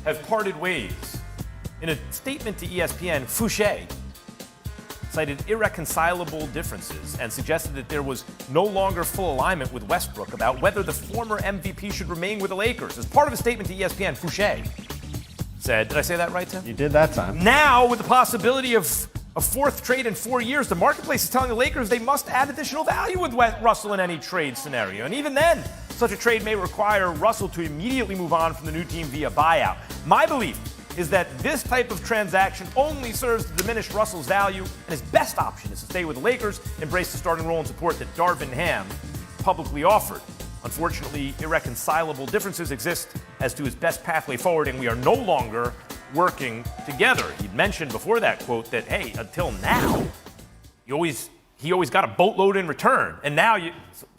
have parted ways. In a statement to ESPN, Fouché cited irreconcilable differences and suggested that there was no longer full alignment with Westbrook about whether the former MVP should remain with the Lakers. As part of a statement to ESPN, Fouché said, did I say that right, Tim? You did that time. Now, with the possibility of a fourth trade in 4 years, the marketplace is telling the Lakers they must add additional value with Russell in any trade scenario. And even then, such a trade may require Russell to immediately move on from the new team via buyout. My belief is that this type of transaction only serves to diminish Russell's value, and his best option is to stay with the Lakers, embrace the starting role and support that Darvin Ham publicly offered. Unfortunately, irreconcilable differences exist as to his best pathway forward, and we are no longer working together. He'd mentioned before that quote that, hey, until now, he always got a boatload in return, and now the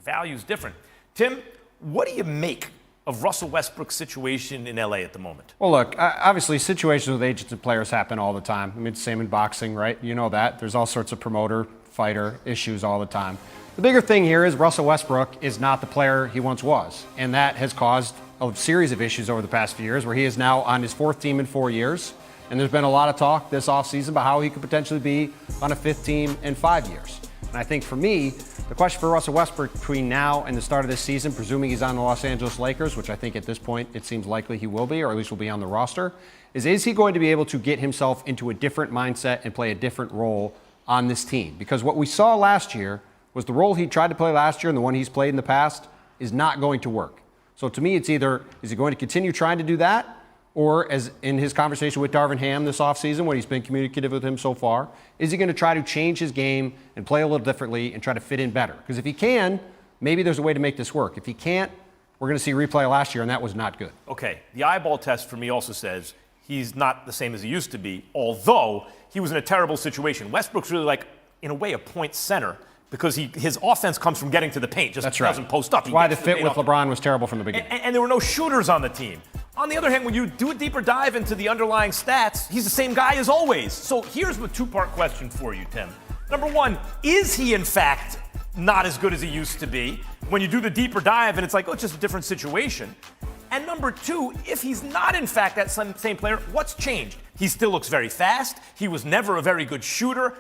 value's different. Tim, what do you make of Russell Westbrook's situation in LA at the moment? Well, look, obviously situations with agents and players happen all the time. I mean, it's the same in boxing, right? You know that. There's all sorts of promoter, fighter issues all the time. The bigger thing here is Russell Westbrook is not the player he once was, and that has caused a series of issues over the past few years where he is now on his fourth team in 4 years, and there's been a lot of talk this offseason about how he could potentially be on a fifth team in 5 years. And I think for me, the question for Russell Westbrook between now and the start of this season, presuming he's on the Los Angeles Lakers, which I think at this point it seems likely he will be, or at least will be on the roster, is he going to be able to get himself into a different mindset and play a different role on this team? Because what we saw last year was the role he tried to play last year and the one he's played in the past is not going to work. So to me, it's either, is he going to continue trying to do that, or as in his conversation with Darvin Ham this offseason, when he's been communicative with him so far, is he going to try to change his game and play a little differently and try to fit in better? Because if he can, maybe there's a way to make this work. If he can't, we're going to see replay last year, and that was not good. Okay, the eyeball test for me also says he's not the same as he used to be, although he was in a terrible situation. Westbrook's really like, in a way, a point center, because his offense comes from getting to the paint, just doesn't post up. That's why the fit with LeBron was terrible from the beginning. And there were no shooters on the team. On the other hand, when you do a deeper dive into the underlying stats, he's the same guy as always. So here's the two-part question for you, Tim. Number one, is he in fact not as good as he used to be? When you do the deeper dive and it's like, oh, it's just a different situation. And number two, if he's not in fact that same player, what's changed? He still looks very fast. He was never a very good shooter.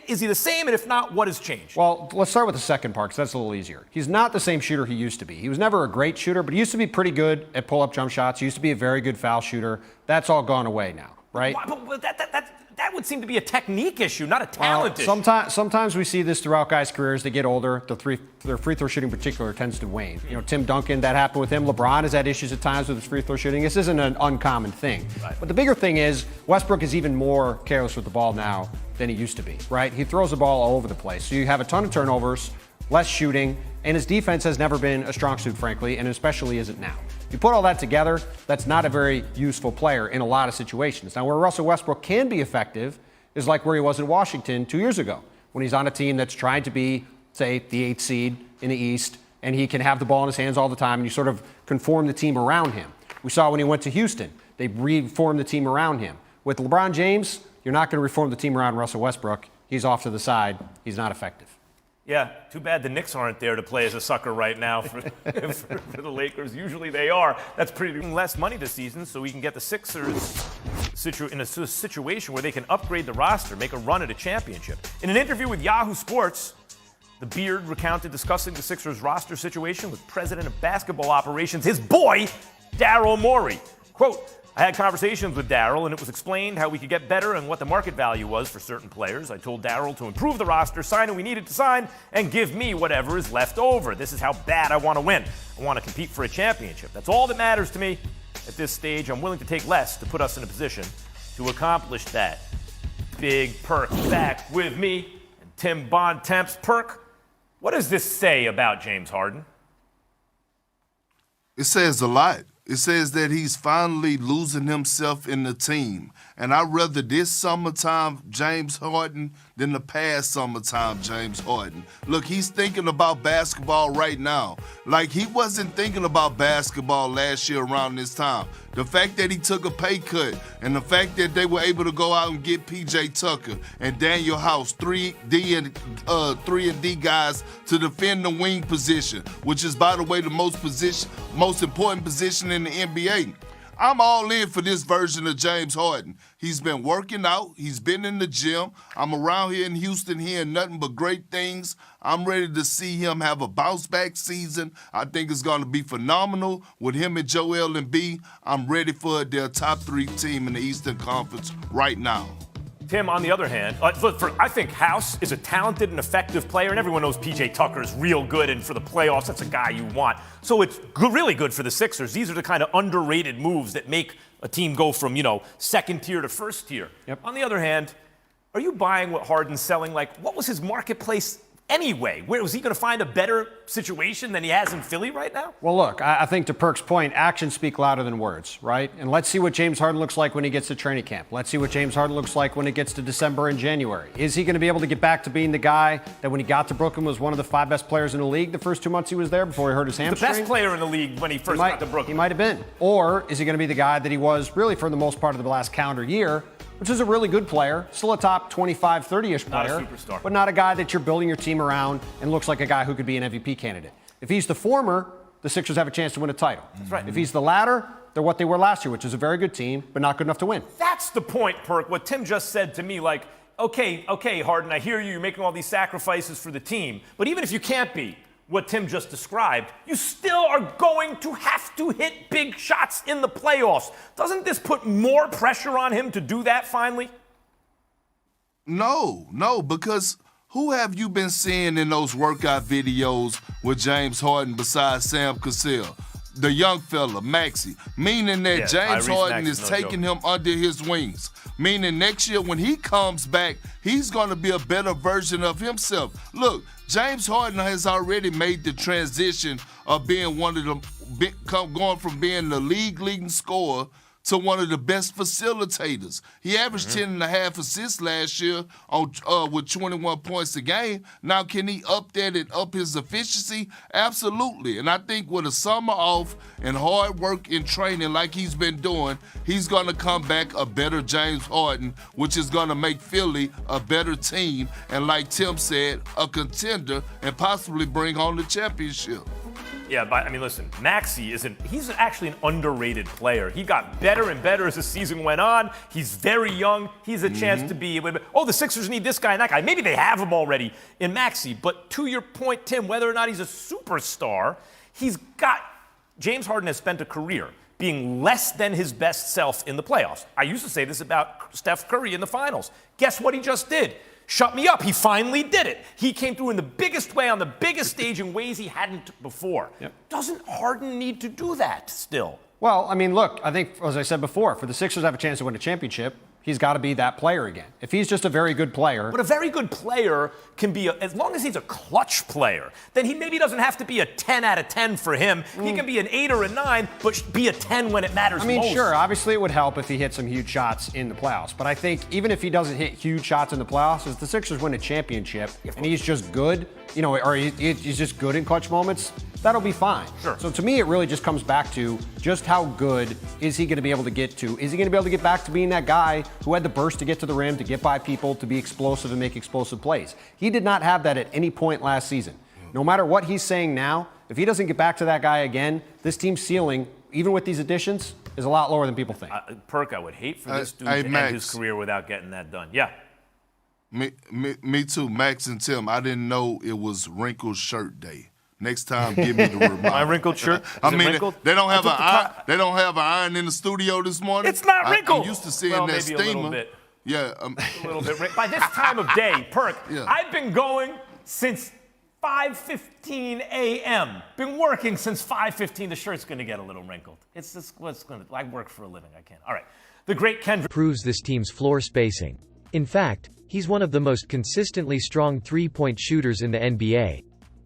Is he the same? And if not, what has changed? Well, let's start with the second part, because that's a little easier. He's not the same shooter he used to be. He was never a great shooter, but he used to be pretty good at pull-up jump shots. He used to be a very good foul shooter. That's all gone away now, right? But that would seem to be a technique issue, not a talent issue. Sometimes we see this throughout guys' careers. They get older. Their free throw shooting in particular tends to wane. You know, Tim Duncan, that happened with him. LeBron has had issues at times with his free throw shooting. This isn't an uncommon thing. Right. But the bigger thing is Westbrook is even more careless with the ball now than he used to be, right? He throws the ball all over the place. So you have a ton of turnovers, less shooting, and his defense has never been a strong suit, frankly, and especially isn't now. You put all that together, that's not a very useful player in a lot of situations. Now, where Russell Westbrook can be effective is like where he was in Washington 2 years ago, when he's on a team that's trying to be, say, the 8th seed in the East, and he can have the ball in his hands all the time, and you sort of conform the team around him. We saw when he went to Houston, they reformed the team around him. With LeBron James, you're not going to reform the team around Russell Westbrook. He's off to the side. He's not effective. Yeah, too bad the Knicks aren't there to play as a sucker right now for the Lakers. Usually they are. That's pretty less money this season, so we can get the Sixers in a situation where they can upgrade the roster, make a run at a championship. In an interview with Yahoo Sports, the Beard recounted discussing the Sixers roster situation with President of Basketball Operations, his boy, Daryl Morey. Quote, I had conversations with Daryl, and it was explained how we could get better and what the market value was for certain players. I told Daryl to improve the roster, sign who we needed to sign, and give me whatever is left over. This is how bad I want to win. I want to compete for a championship. That's all that matters to me. At this stage, I'm willing to take less to put us in a position to accomplish that. Big Perk back with me, and Tim Bontemps. Perk, what does this say about James Harden? It says a lot. It says that he's finally losing himself in the team. And I'd rather this summertime James Harden than the past summertime James Harden. Look, he's thinking about basketball right now. Like, he wasn't thinking about basketball last year around this time. The fact that he took a pay cut and the fact that they were able to go out and get P.J. Tucker and Daniel House, 3D and D guys to defend the wing position, which is, by the way, the most important position in the NBA. I'm all in for this version of James Harden. He's been working out. He's been in the gym. I'm around here in Houston hearing nothing but great things. I'm ready to see him have a bounce-back season. I think it's going to be phenomenal with him and Joel Embiid. I'm ready for their top 3 team in the Eastern Conference right now. Tim, on the other hand, I think House is a talented and effective player, and everyone knows P.J. Tucker is real good, and for the playoffs, that's a guy you want. So it's really good for the Sixers. These are the kind of underrated moves that make a team go from, second tier to first tier. Yep. On the other hand, are you buying what Harden's selling? Like, what was his marketplace anyway? Where was he going to find a better situation than he has in Philly right now? Well, look, I think to Perk's point, actions speak louder than words, right? And let's see what James Harden looks like when he gets to training camp. Let's see what James Harden looks like when it gets to December and January. Is he going to be able to get back to being the guy that when he got to Brooklyn was one of the 5 best players in the league the first 2 months he was there before he hurt his hamstring? The best player in the league when he first got to Brooklyn. He might have been. Or is he going to be the guy that he was really for the most part of the last calendar year, which is a really good player, still a top 25, 30-ish player, not a superstar, but not a guy that you're building your team around and looks like a guy who could be an MVP candidate. If he's the former, the Sixers have a chance to win a title. That's right. If he's the latter, they're what they were last year, which is a very good team, but not good enough to win. That's the point, Perk. What Tim just said to me, like, okay, Harden, I hear you. You're making all these sacrifices for the team. But even if you can't be what Tim just described, you still are going to have to hit big shots in the playoffs. Doesn't this put more pressure on him to do that finally? No, because who have you been seeing in those workout videos with James Harden besides Sam Cassell? The young fella, Maxey. Meaning that James Harden is taking him under his wings. Meaning next year when he comes back, he's going to be a better version of himself. Look, James Harden has already made the transition of being one of the, going from being the league-leading scorer to one of the best facilitators. He averaged 10.5 assists last year with 21 points a game. Now, can he up that and up his efficiency? Absolutely. And I think with a summer off and hard work in training like he's been doing, he's going to come back a better James Harden, which is going to make Philly a better team and, like Tim said, a contender and possibly bring home the championship. Yeah, but I mean, listen, Maxey he's actually an underrated player. He got better and better as the season went on. He's very young. He's a chance to be, the Sixers need this guy and that guy. Maybe they have him already in Maxey. But to your point, Tim, whether or not he's a superstar, James Harden has spent a career being less than his best self in the playoffs. I used to say this about Steph Curry in the finals. Guess what he just did? Shut me up. He finally did it. He came through in the biggest way on the biggest stage in ways he hadn't before. Yep. Doesn't Harden need to do that still? Well, I mean, look, I think, as I said before, for the Sixers to have a chance to win a championship, he's got to be that player again. If he's just a very good player. But a very good player can be, as long as he's a clutch player, then he maybe doesn't have to be a 10 out of 10 for him. He can be an 8 or a 9, but be a 10 when it matters most. I mean, sure, obviously it would help if he hit some huge shots in the playoffs. But I think even if he doesn't hit huge shots in the playoffs, if the Sixers win a championship and he's just good, or he's just good in clutch moments, that'll be fine. Sure. So to me, it really just comes back to just how good is he going to be able to get to? Is he going to be able to get back to being that guy who had the burst to get to the rim, to get by people, to be explosive and make explosive plays? He did not have that at any point last season. No matter what he's saying now, if he doesn't get back to that guy again, this team's ceiling, even with these additions, is a lot lower than people think. Perk, I would hate for this dude to end his career without getting that done. Yeah. Me too, Max and Tim. I didn't know it was wrinkled shirt day. Next time, give me the reminder. My wrinkled shirt? Wrinkled? They don't have an iron in the studio this morning. It's not wrinkled. I'm used to seeing that steamer. A little bit. Yeah, a little bit. By this time of day, Perk, I've been going since 5:15 a.m. Been working since 5:15. The shirt's going to get a little wrinkled. It's just what's going to. I work for a living. I can't. All right. The great Kendrick proves this team's floor spacing. In fact, he's one of the most consistently strong three-point shooters in the NBA.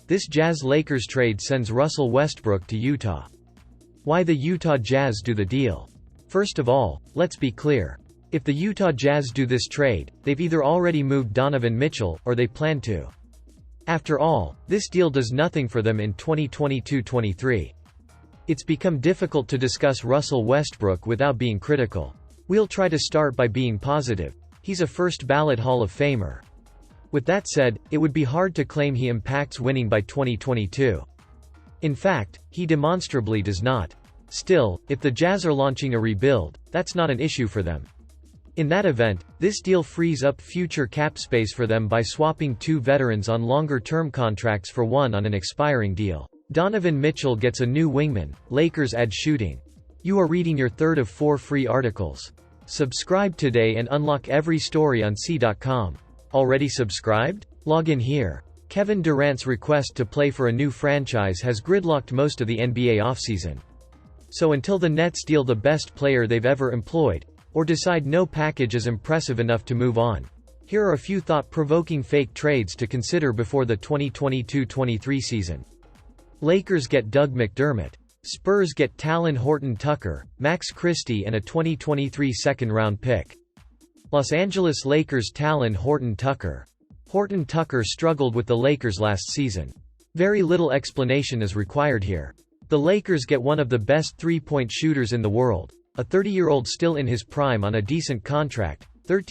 This Jazz-Lakers trade sends Russell Westbrook to Utah. Why the Utah Jazz do the deal? First of all, let's be clear. If the Utah Jazz do this trade, they've either already moved Donovan Mitchell or they plan to. After all, this deal does nothing for them in 2022-23. It's become difficult to discuss Russell Westbrook without being critical. We'll try to start by being positive. He's a first-ballot Hall of Famer. With that said, it would be hard to claim he impacts winning by 2022. In fact, he demonstrably does not. Still, if the Jazz are launching a rebuild, that's not an issue for them. In that event, this deal frees up future cap space for them by swapping 2 veterans on longer-term contracts for one on an expiring deal. Donovan Mitchell gets a new wingman, Lakers add shooting. You are reading your third of 4 free articles. Subscribe today and unlock every story on C.com. Already subscribed? Log in here. Kevin Durant's request to play for a new franchise has gridlocked most of the NBA offseason. So until the Nets deal the best player they've ever employed, or decide no package is impressive enough to move on, here are a few thought-provoking fake trades to consider before the 2022-23 season. Lakers get Doug McDermott. Spurs get Talen Horton-Tucker, Max Christie and a 2023 second-round pick. Los Angeles Lakers Talen Horton-Tucker. Horton-Tucker struggled with the Lakers last season. Very little explanation is required here. The Lakers get one of the best three-point shooters in the world, a 30-year-old still in his prime on a decent contract, $13